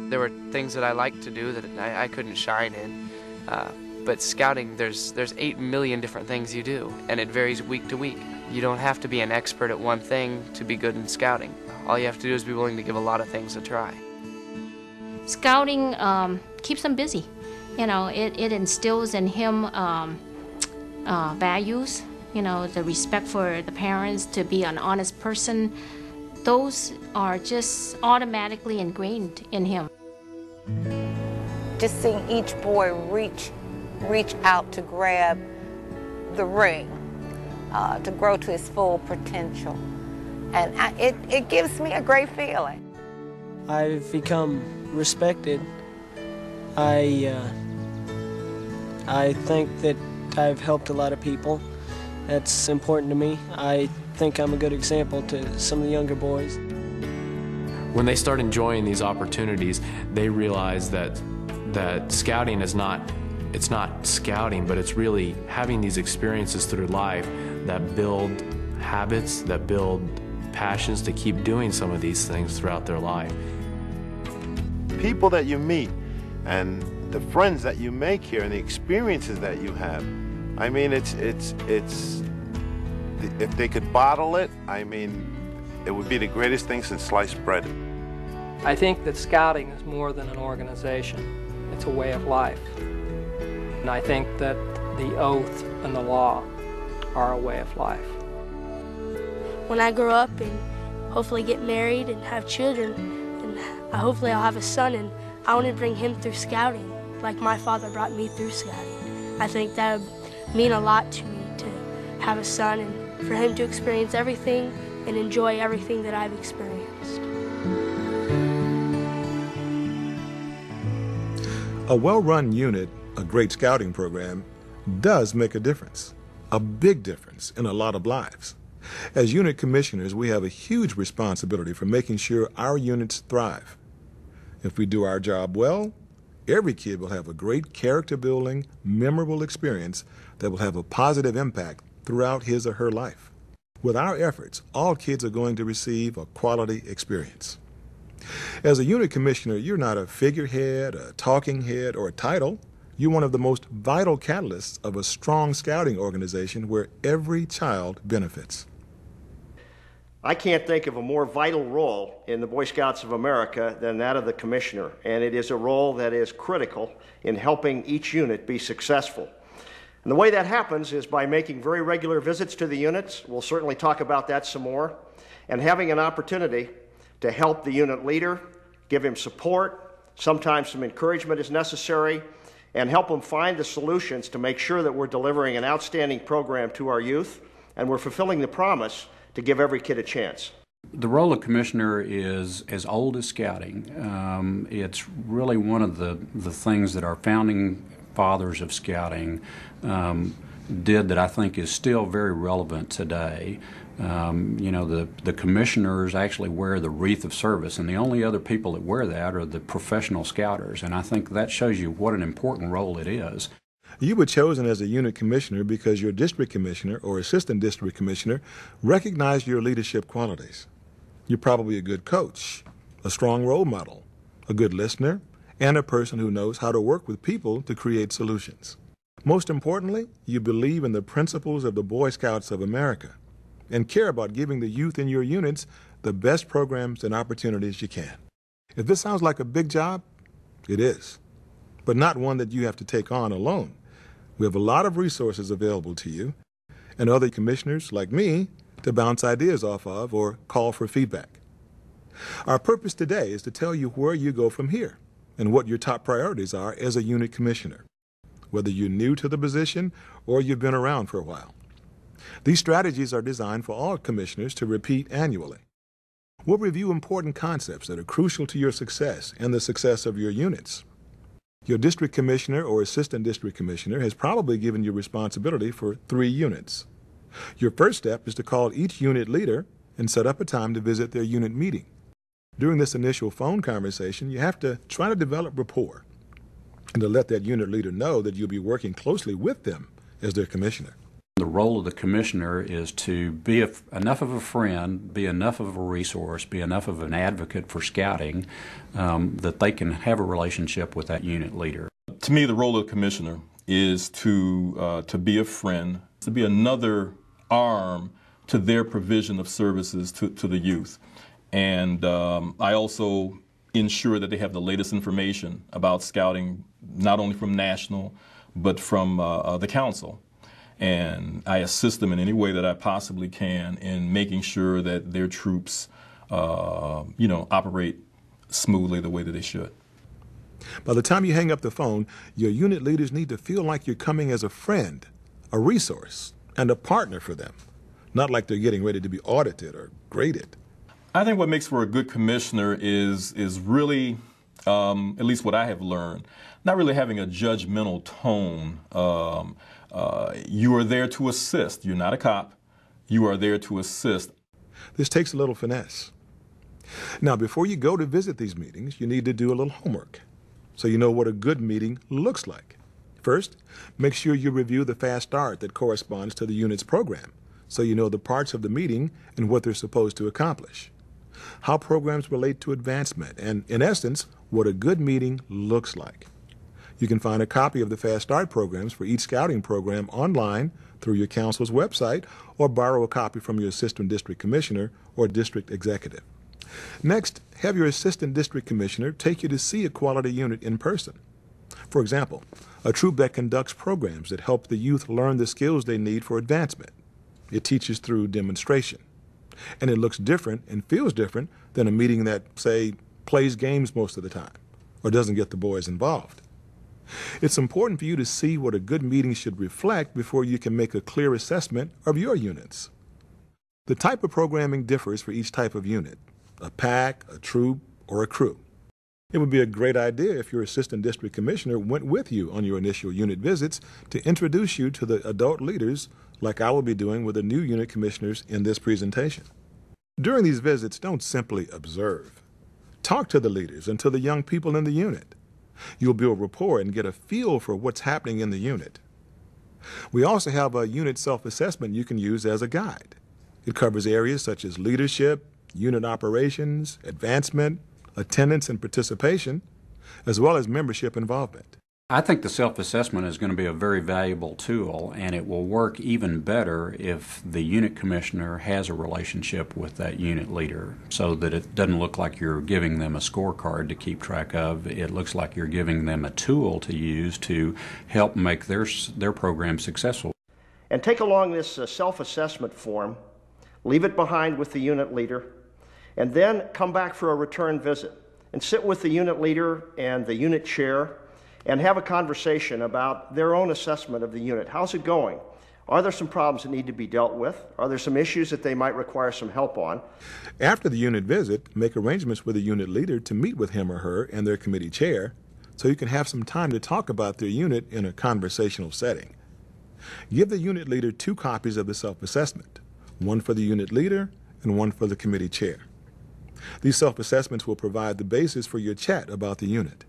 There were things that I liked to do that I couldn't shine in. But scouting, there's 8 million different things you do, and it varies week to week. You don't have to be an expert at one thing to be good in scouting. All you have to do is be willing to give a lot of things a try. Scouting keeps him busy. You know, it instills in him values, you know, the respect for the parents, to be an honest person. Those are just automatically ingrained in him. Just seeing each boy reach out to grab the ring, to grow to his full potential. And it gives me a great feeling. I've become respected. I think that I've helped a lot of people. That's important to me. I think I'm a good example to some of the younger boys. When they start enjoying these opportunities, they realize that scouting is it's not scouting, but it's really having these experiences through life that build habits, that build passions to keep doing some of these things throughout their life. People that you meet and the friends that you make here and the experiences that you have, I mean, it's if they could bottle it, I mean, it would be the greatest thing since sliced bread. I think that scouting is more than an organization. It's a way of life. And I think that the oath and the law are a way of life. When I grow up and hopefully get married and have children, and hopefully I'll have a son, and I want to bring him through scouting like my father brought me through scouting. I think that would mean a lot to me to have a son and for him to experience everything and enjoy everything that I've experienced. A well-run unit, a great scouting program, does make a difference, a big difference in a lot of lives. As unit commissioners, we have a huge responsibility for making sure our units thrive. If we do our job well, every kid will have a great character-building, memorable experience that will have a positive impact throughout his or her life. With our efforts, all kids are going to receive a quality experience. As a unit commissioner, you're not a figurehead, a talking head, or a title. You're one of the most vital catalysts of a strong scouting organization where every child benefits. I can't think of a more vital role in the Boy Scouts of America than that of the commissioner, and it is a role that is critical in helping each unit be successful. And the way that happens is by making very regular visits to the units. We'll certainly talk about that some more, and having an opportunity to help the unit leader, give him support, sometimes some encouragement is necessary, and help them find the solutions to make sure that we're delivering an outstanding program to our youth and we're fulfilling the promise to give every kid a chance. The role of commissioner is as old as scouting. It's really one of the things that our founding fathers of scouting did that I think is still very relevant today. You know, the commissioners actually wear the wreath of service, and the only other people that wear that are the professional scouters, and I think that shows you what an important role it is. You were chosen as a unit commissioner because your district commissioner or assistant district commissioner recognized your leadership qualities. You're probably a good coach, a strong role model, a good listener, and a person who knows how to work with people to create solutions. Most importantly, you believe in the principles of the Boy Scouts of America and care about giving the youth in your units the best programs and opportunities you can. If this sounds like a big job, it is, but not one that you have to take on alone. We have a lot of resources available to you and other commissioners like me to bounce ideas off of or call for feedback. Our purpose today is to tell you where you go from here and what your top priorities are as a unit commissioner, whether you're new to the position or you've been around for a while. These strategies are designed for all commissioners to repeat annually. We'll review important concepts that are crucial to your success and the success of your units. Your district commissioner or assistant district commissioner has probably given you responsibility for 3 units. Your first step is to call each unit leader and set up a time to visit their unit meeting. During this initial phone conversation, you have to try to develop rapport and to let that unit leader know that you'll be working closely with them as their commissioner. The role of the commissioner is to be enough of a friend, be enough of a resource, be enough of an advocate for scouting that they can have a relationship with that unit leader. To me, the role of the commissioner is to be a friend, to be another arm to their provision of services to the youth. And I also ensure that they have the latest information about scouting, not only from national, but from the council. And I assist them in any way that I possibly can in making sure that their troops, operate smoothly the way that they should. By the time you hang up the phone, your unit leaders need to feel like you're coming as a friend, a resource, and a partner for them, not like they're getting ready to be audited or graded. I think what makes for a good commissioner is really, at least what I have learned, not really having a judgmental tone. You are there to assist. You're not a cop. You are there to assist. This takes a little finesse. Now, before you go to visit these meetings, you need to do a little homework so you know what a good meeting looks like. First, make sure you review the fast start that corresponds to the unit's program so you know the parts of the meeting and what they're supposed to accomplish, how programs relate to advancement, and, in essence, what a good meeting looks like. You can find a copy of the Fast Start programs for each scouting program online through your council's website or borrow a copy from your assistant district commissioner or district executive. Next, have your assistant district commissioner take you to see a quality unit in person. For example, a troop that conducts programs that help the youth learn the skills they need for advancement. It teaches through demonstration. And it looks different and feels different than a meeting that, say, plays games most of the time or doesn't get the boys involved. It's important for you to see what a good meeting should reflect before you can make a clear assessment of your units. The type of programming differs for each type of unit, a pack, a troop, or a crew. It would be a great idea if your assistant district commissioner went with you on your initial unit visits to introduce you to the adult leaders like I will be doing with the new unit commissioners in this presentation. During these visits, don't simply observe. Talk to the leaders and to the young people in the unit. You'll build rapport and get a feel for what's happening in the unit. We also have a unit self-assessment you can use as a guide. It covers areas such as leadership, unit operations, advancement, attendance and participation, as well as membership involvement. I think the self-assessment is going to be a very valuable tool, and it will work even better if the unit commissioner has a relationship with that unit leader so that it doesn't look like you're giving them a scorecard to keep track of. It looks like you're giving them a tool to use to help make their program successful. And take along this self-assessment form, leave it behind with the unit leader, and then come back for a return visit and sit with the unit leader and the unit chair and have a conversation about their own assessment of the unit. How's it going? Are there some problems that need to be dealt with? Are there some issues that they might require some help on? After the unit visit, make arrangements with the unit leader to meet with him or her and their committee chair so you can have some time to talk about their unit in a conversational setting. Give the unit leader 2 copies of the self-assessment, one for the unit leader and one for the committee chair. These self-assessments will provide the basis for your chat about the unit.